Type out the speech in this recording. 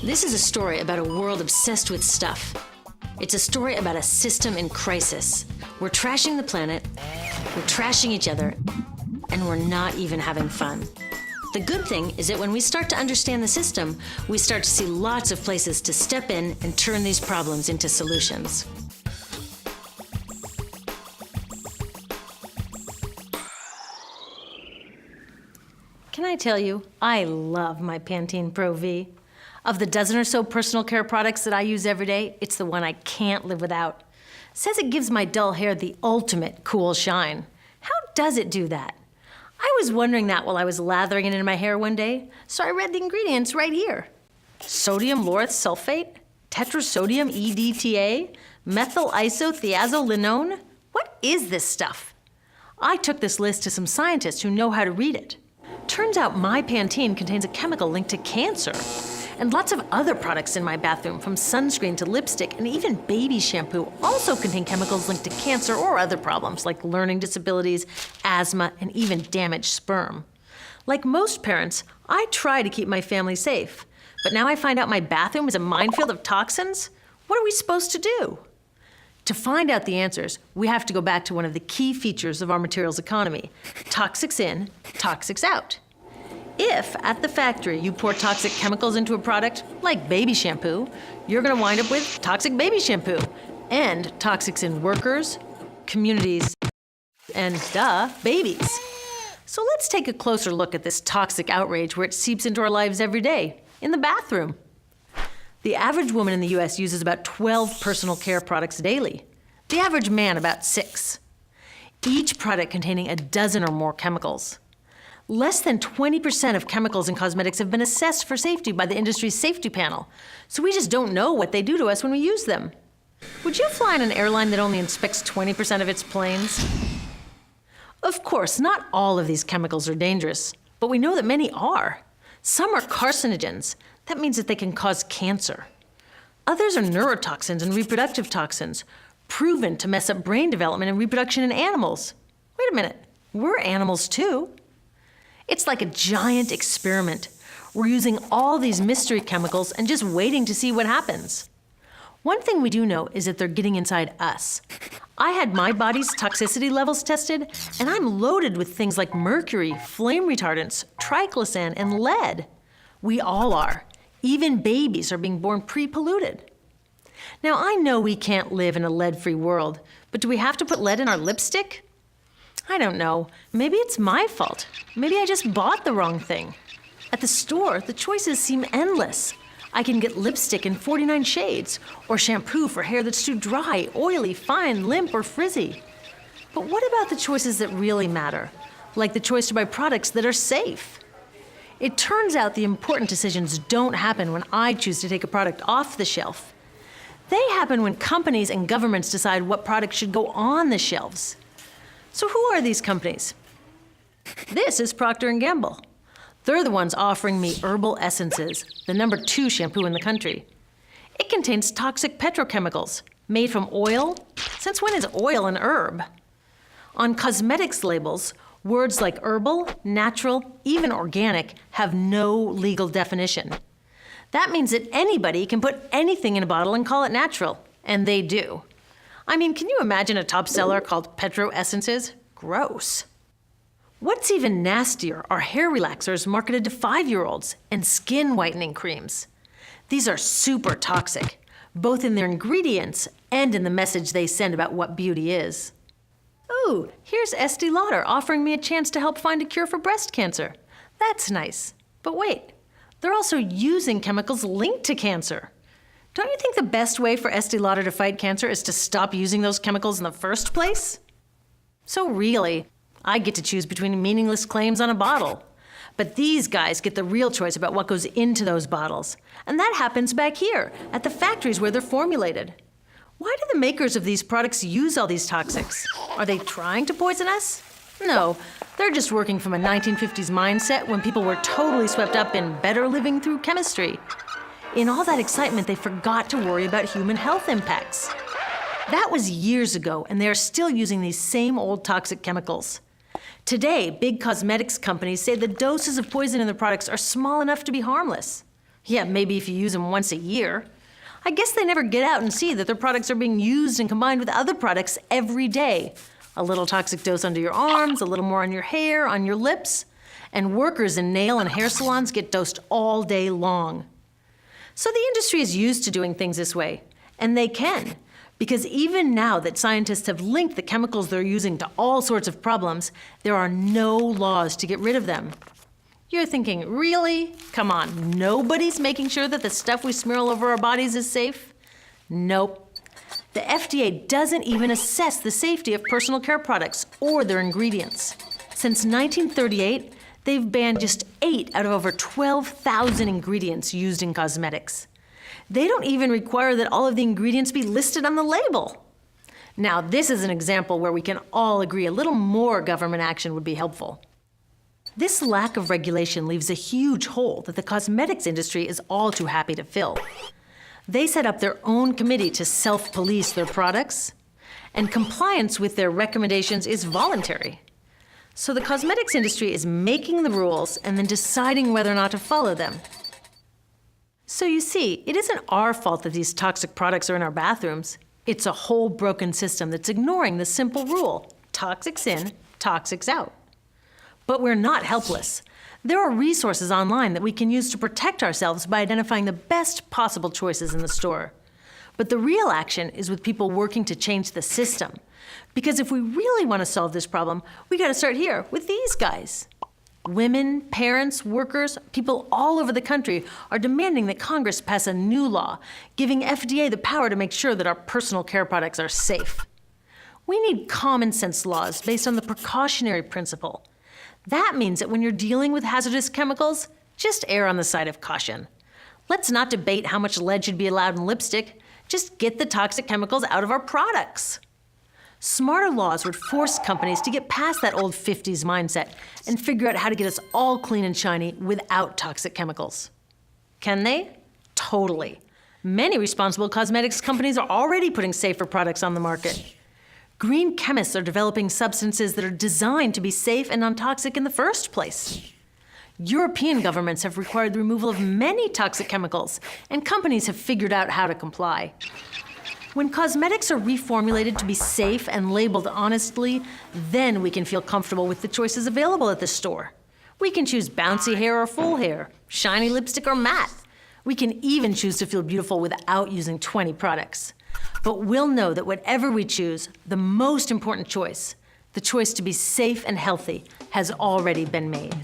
This is a story about a world obsessed with stuff. It's a story about a system in crisis. We're trashing the planet, we're trashing each other, and we're not even having fun. The good thing is that when we start to understand the system, we start to see lots of places to step in and turn these problems into solutions. Can I tell you, I love my Pantene Pro V. Of the dozen or so personal care products that I use every day, it's the one I can't live without. It says it gives my dull hair the ultimate cool shine. How does it do that? I was wondering that while I was lathering it in my hair one day, so I read the ingredients right here. Sodium lauryl sulfate, tetrasodium EDTA, methyl isothiazolinone. What is this stuff? I took this list to some scientists who know how to read it. Turns out my Pantene contains a chemical linked to cancer. And lots of other products in my bathroom, from sunscreen to lipstick and even baby shampoo, also contain chemicals linked to cancer or other problems like learning disabilities, asthma, and even damaged sperm. Like most parents, I try to keep my family safe. But now I find out my bathroom is a minefield of toxins? What are we supposed to do? To find out the answers, we have to go back to one of the key features of our materials economy: toxics in, toxics out. If, at the factory, you pour toxic chemicals into a product, like baby shampoo, you're gonna wind up with toxic baby shampoo, and toxics in workers, communities, and, babies. So let's take a closer look at this toxic outrage where it seeps into our lives every day, in the bathroom. The average woman in the US uses about 12 personal care products daily. The average man about 6. Each product containing a dozen or more chemicals. Less than 20% of chemicals in cosmetics have been assessed for safety by the industry's safety panel, so we just don't know what they do to us when we use them. Would you fly in an airline that only inspects 20% of its planes? Of course, not all of these chemicals are dangerous, but we know that many are. Some are carcinogens. That means that they can cause cancer. Others are neurotoxins and reproductive toxins, proven to mess up brain development and reproduction in animals. Wait a minute, we're animals too. It's like a giant experiment. We're using all these mystery chemicals and just waiting to see what happens. One thing we do know is that they're getting inside us. I had my body's toxicity levels tested, and I'm loaded with things like mercury, flame retardants, triclosan, and lead. We all are. Even babies are being born pre-polluted. Now, I know we can't live in a lead-free world, but do we have to put lead in our lipstick? I don't know. Maybe it's my fault. Maybe I just bought the wrong thing. At the store, the choices seem endless. I can get lipstick in 49 shades, or shampoo for hair that's too dry, oily, fine, limp, or frizzy. But what about the choices that really matter? Like the choice to buy products that are safe? It turns out the important decisions don't happen when I choose to take a product off the shelf. They happen when companies and governments decide what products should go on the shelves. So who are these companies? This is Procter & Gamble. They're the ones offering me Herbal Essences, the #2 shampoo in the country. It contains toxic petrochemicals made from oil. Since when is oil an herb? On cosmetics labels, words like herbal, natural, even organic have no legal definition. That means that anybody can put anything in a bottle and call it natural, and they do. I mean, can you imagine a top seller called Petro Essences? Gross. What's even nastier are hair relaxers marketed to 5-year-olds and skin whitening creams. These are super toxic, both in their ingredients and in the message they send about what beauty is. Ooh, here's Estee Lauder offering me a chance to help find a cure for breast cancer. That's nice. But wait, they're also using chemicals linked to cancer. Don't you think the best way for Estee Lauder to fight cancer is to stop using those chemicals in the first place? So really, I get to choose between meaningless claims on a bottle. But these guys get the real choice about what goes into those bottles. And that happens back here, at the factories where they're formulated. Why do the makers of these products use all these toxics? Are they trying to poison us? No, they're just working from a 1950s mindset when people were totally swept up in better living through chemistry. In all that excitement, they forgot to worry about human health impacts. That was years ago, and they are still using these same old toxic chemicals. Today, big cosmetics companies say the doses of poison in their products are small enough to be harmless. Yeah, maybe if you use them once a year. I guess they never get out and see that their products are being used and combined with other products every day. A little toxic dose under your arms, a little more on your hair, on your lips. And workers in nail and hair salons get dosed all day long. So the industry is used to doing things this way, and they can, because even now that scientists have linked the chemicals they're using to all sorts of problems, there are no laws to get rid of them. You're thinking, really? Come on, nobody's making sure that the stuff we smear all over our bodies is safe? Nope. The FDA doesn't even assess the safety of personal care products or their ingredients. Since 1938, they've banned just 8 out of over 12,000 ingredients used in cosmetics. They don't even require that all of the ingredients be listed on the label. Now, this is an example where we can all agree a little more government action would be helpful. This lack of regulation leaves a huge hole that the cosmetics industry is all too happy to fill. They set up their own committee to self-police their products, and compliance with their recommendations is voluntary. So the cosmetics industry is making the rules and then deciding whether or not to follow them. So you see, it isn't our fault that these toxic products are in our bathrooms. It's a whole broken system that's ignoring the simple rule: toxics in, toxics out. But we're not helpless. There are resources online that we can use to protect ourselves by identifying the best possible choices in the store. But the real action is with people working to change the system. Because if we really want to solve this problem, we got to start here with these guys. Women, parents, workers, people all over the country are demanding that Congress pass a new law, giving FDA the power to make sure that our personal care products are safe. We need common sense laws based on the precautionary principle. That means that when you're dealing with hazardous chemicals, just err on the side of caution. Let's not debate how much lead should be allowed in lipstick. Just get the toxic chemicals out of our products. Smarter laws would force companies to get past that old 50s mindset and figure out how to get us all clean and shiny without toxic chemicals. Can they? Totally. Many responsible cosmetics companies are already putting safer products on the market. Green chemists are developing substances that are designed to be safe and non-toxic in the first place. European governments have required the removal of many toxic chemicals, and companies have figured out how to comply. When cosmetics are reformulated to be safe and labeled honestly, then we can feel comfortable with the choices available at the store. We can choose bouncy hair or full hair, shiny lipstick or matte. We can even choose to feel beautiful without using 20 products. But we'll know that whatever we choose, the most important choice, the choice to be safe and healthy, has already been made.